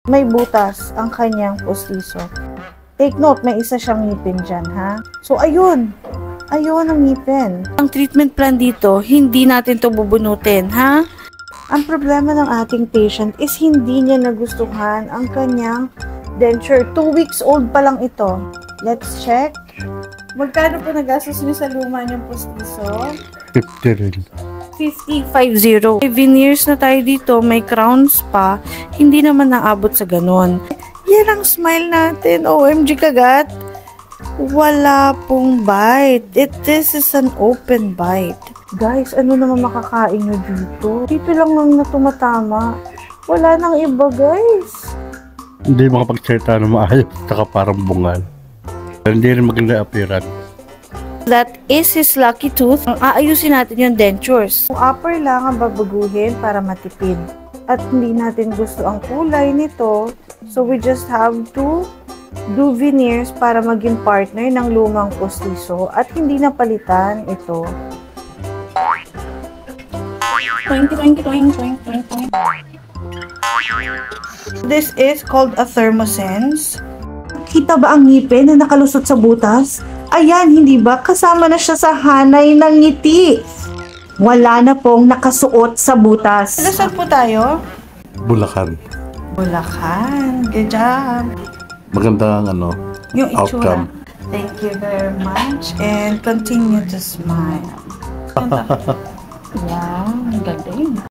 May butas ang kanyang pustiso. Take note, may isa siyang ngipin dyan, ha? So, ayun. Ayun ang ngipin. Ang treatment plan dito, hindi natin to bubunutin, ha? Ang problema ng ating patient is hindi niya nagustuhan ang kanyang denture. 2 weeks old pa lang ito. Let's check. Magkano po nagastos niyo sa luma niyong pustiso? 50 rin. 50. May veneers na tayo dito, may crowns pa. Hindi naman naabot sa ganon. Yan ang smile natin. OMG kagat. Wala pong bite. This is an open bite. Guys, ano naman makakain nyo dito? Dito lang na tumatama. Wala nang iba, guys. Hindi makapagsalita na maayos, saka parang bungal. Hindi rin maganda appearance. That is his lucky tooth. Ang aayusin natin yung dentures. Yung upper lang ang babaguhin para matipid. At hindi natin gusto ang kulay nito. So we just have to do veneers para maging partner ng lumang pustiso at hindi na palitan ito. This is called a thermosense. Kita ba ang ngipin na nakalusot sa butas? Ayan, hindi ba? Kasama na siya sa hanay ng ngiti. Wala na pong nakasuot sa butas. Saan po tayo? Bulacan. Bulacan. Good job. Maganda ang Yung itsura. outcome. Thank you very much. And continue to smile. Yan, galing.